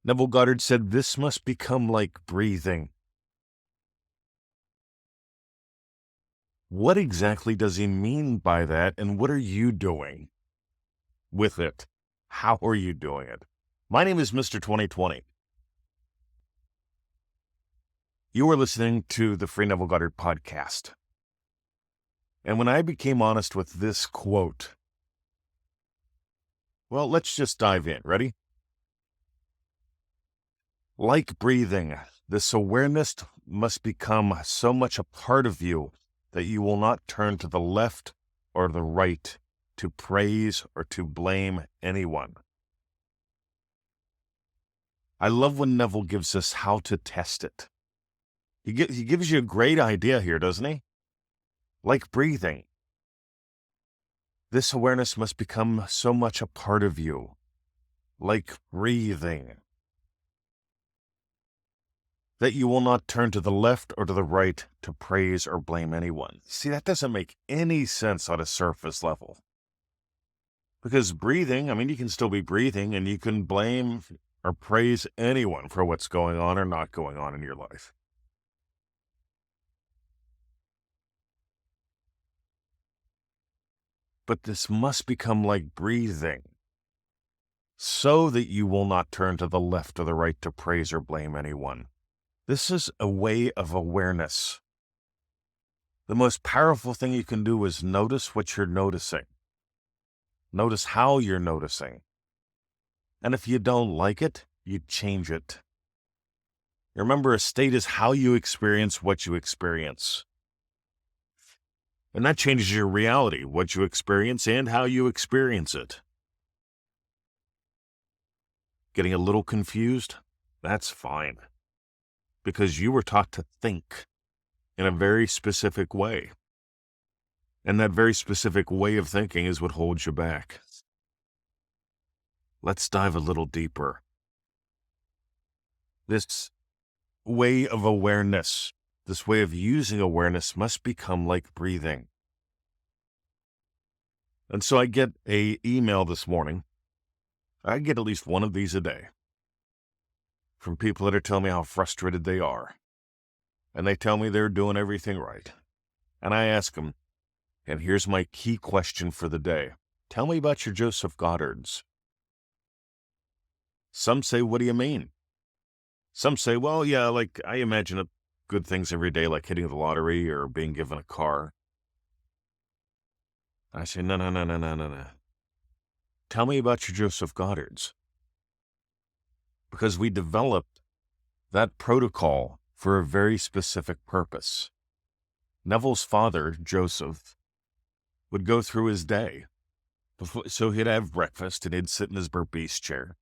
Neville Goddard said, "This must become like breathing." What exactly does he mean by that, and what are you doing with it? How are you doing it? My name is Mr. 2020. You are listening to the Free Neville Goddard podcast. And when I became honest with this quote, well, let's just dive in. Ready? Like breathing, this awareness must become so much a part of you that you will not turn to the left or the right to praise or to blame anyone. I love when Neville gives us how to test it. He gives you a great idea here, doesn't he? Like breathing. This awareness must become so much a part of you. Like breathing. That you will not turn to the left or to the right to praise or blame anyone. See, that doesn't make any sense on a surface level. Because breathing, you can still be breathing and you can blame or praise anyone for what's going on or not going on in your life. But this must become like breathing so that you will not turn to the left or the right to praise or blame anyone. This is a way of awareness. The most powerful thing you can do is notice what you're noticing. Notice how you're noticing. And if you don't like it, you change it. Remember, a state is how you experience what you experience. And that changes your reality, what you experience and how you experience it. Getting a little confused? That's fine. Because you were taught to think in a very specific way. And that very specific way of thinking is what holds you back. Let's dive a little deeper. This way of awareness, this way of using awareness must become like breathing. And so I get an email this morning. I get at least one of these a day from people that are telling me how frustrated they are. And they tell me they're doing everything right. And I ask them, and here's my key question for the day. Tell me about your Joseph Goddards. Some say, what do you mean? Some say, well, yeah, like I imagine good things every day, like hitting the lottery or being given a car. I say, no. Tell me about your Joseph Goddards. Because we developed that protocol for a very specific purpose. Neville's father, Joseph, would go through his day. So he'd have breakfast and he'd sit in his burpees chair.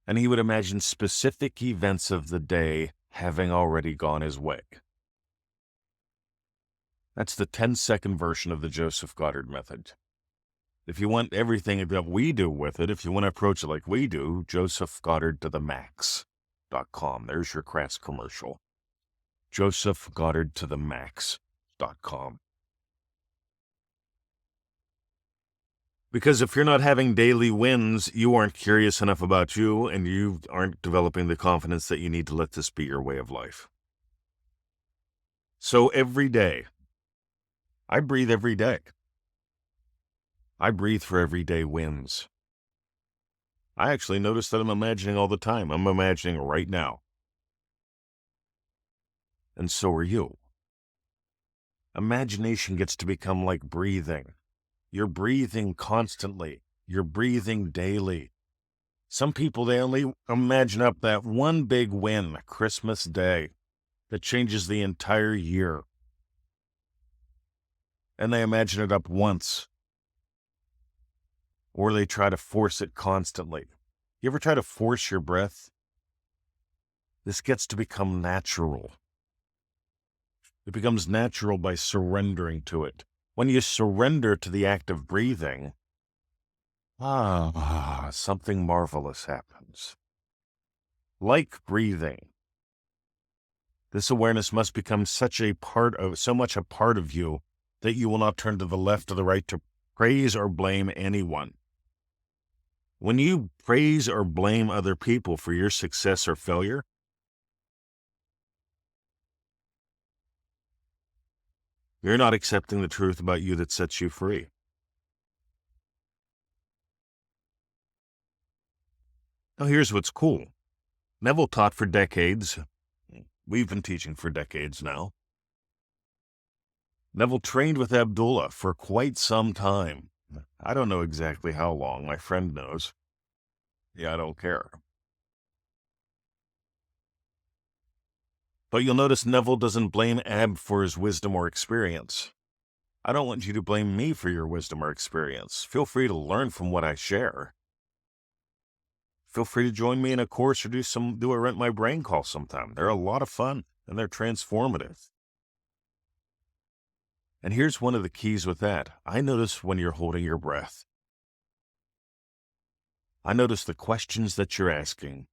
And he would imagine specific events of the day having already gone his way. That's the 10-second version of the Joseph Goddard method. If you want everything that we do with it, if you want to approach it like we do, josephgoddardtothemax.com. There's your crass commercial. josephgoddardtothemax.com. Because if you're not having daily wins, you aren't curious enough about you, and you aren't developing the confidence that you need to let this be your way of life. So every day, I breathe every day. I breathe for everyday wins. I actually notice that I'm imagining all the time. I'm imagining right now. And so are you. Imagination gets to become like breathing. You're breathing constantly. You're breathing daily. Some people, they only imagine up that one big win, Christmas Day, that changes the entire year. And they imagine it up once. Or they try to force it constantly. You ever try to force your breath? This gets to become natural. It becomes natural by surrendering to it. When you surrender to the act of breathing, something marvelous happens. Like breathing, this awareness must become so much a part of you that you will not turn to the left or the right to praise or blame anyone. When you praise or blame other people for your success or failure, you're not accepting the truth about you that sets you free. Now, here's what's cool. Neville taught for decades. We've been teaching for decades now. Neville trained with Abdullah for quite some time. I don't know exactly how long. My friend knows. Yeah, I don't care. But you'll notice Neville doesn't blame Ab for his wisdom or experience. I don't want you to blame me for your wisdom or experience. Feel free to learn from what I share. Feel free to join me in a course or do a Rent My Brain call sometime. They're a lot of fun and they're transformative. And here's one of the keys with that. I notice when you're holding your breath. I notice the questions that you're asking,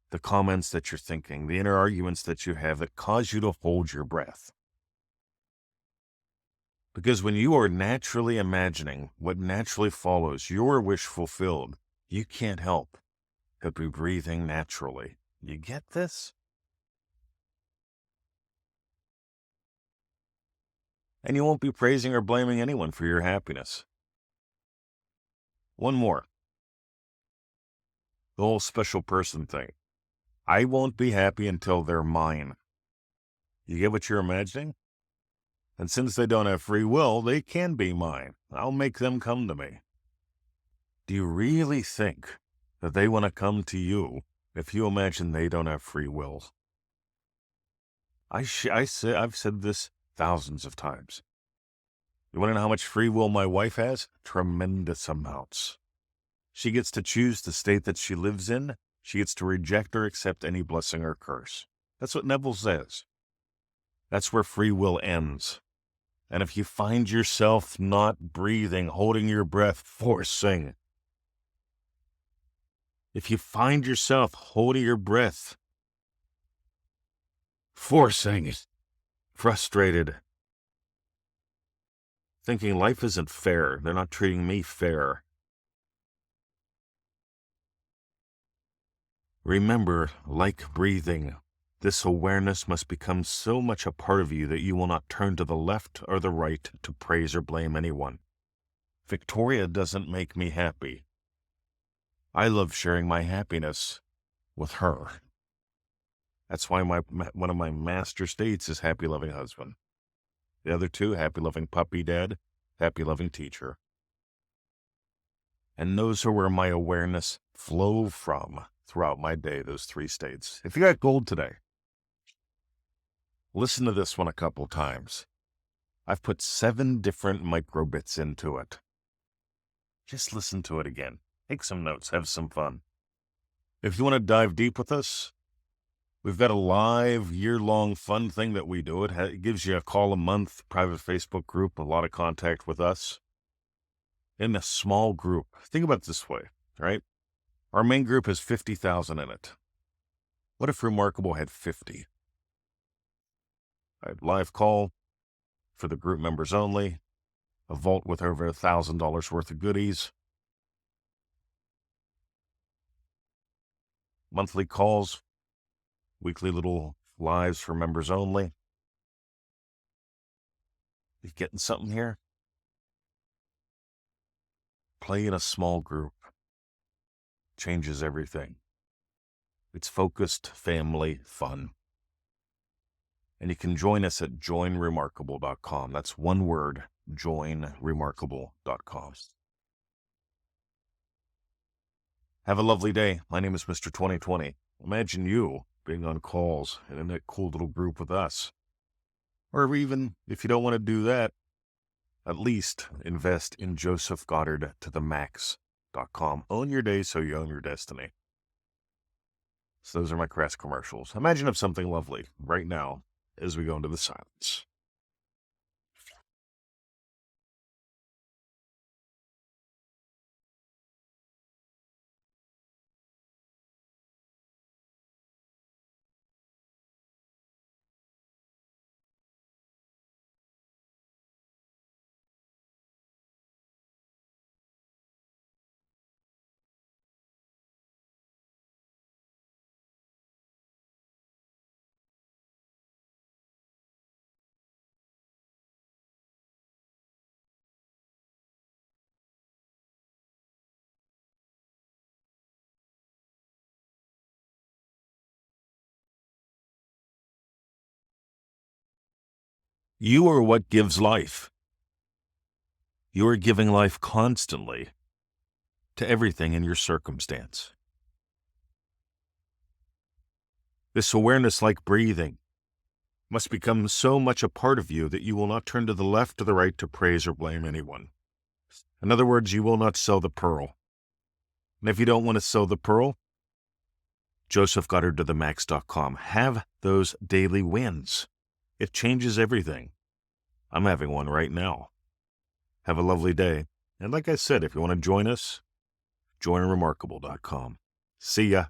the comments that you're thinking, the inner arguments that you have that cause you to hold your breath. Because when you are naturally imagining what naturally follows your wish fulfilled, you can't help but be breathing naturally. You get this? And you won't be praising or blaming anyone for your happiness. One more. The whole special person thing. I won't be happy until they're mine. You get what you're imagining? And since they don't have free will, they can be mine. I'll make them come to me. Do you really think that they want to come to you if you imagine they don't have free will? I've said this thousands of times. You want to know how much free will my wife has? Tremendous amounts. She gets to choose the state that she lives in. She gets to reject or accept any blessing or curse. That's what Neville says. That's where free will ends. And if you find yourself not breathing, holding your breath, forcing. If you find yourself holding your breath, forcing, frustrated, thinking life isn't fair, they're not treating me fair. Remember, like breathing, this awareness must become so much a part of you that you will not turn to the left or the right to praise or blame anyone. Victoria doesn't make me happy. I love sharing my happiness with her. That's why one of my master states is happy, loving husband. The other two, happy, loving puppy dad, happy, loving teacher. And those are where my awareness flow from throughout my day, those three states. If you got gold today, listen to this one a couple times. I've put 7 different microbits into it. Just listen to it again. Take some notes, have some fun. If you want to dive deep with us, we've got a live year-long fun thing that we do. It gives you a call a month, private Facebook group, a lot of contact with us. In a small group. Think about it this way, right? Our main group has 50,000 in it. What if Remarkable had 50? A live call for the group members only, a vault with over $1,000 worth of goodies, monthly calls, weekly little lives for members only. You getting something here? Play in a small group. Changes everything. It's focused family fun. And you can join us at joinremarkable.com. That's one word, joinremarkable.com. Have a lovely day. My name is Mr. 2020. Imagine you being on calls and in that cool little group with us. Or even, if you don't want to do that, at least invest in josephgoddardtothemax.com. Own your day so you own your destiny. So those are my crass commercials. Imagine if something lovely right now as we go into the silence. You are what gives life. You are giving life constantly to everything in your circumstance. This awareness, like breathing, must become so much a part of you that you will not turn to the left or the right to praise or blame anyone. In other words, you will not sow the pearl. And if you don't want to sow the pearl, josephgoddardtothemax.com. Have those daily wins. It changes everything. I'm having one right now. Have a lovely day. And like I said, if you want to join us, joinremarkable.com. See ya.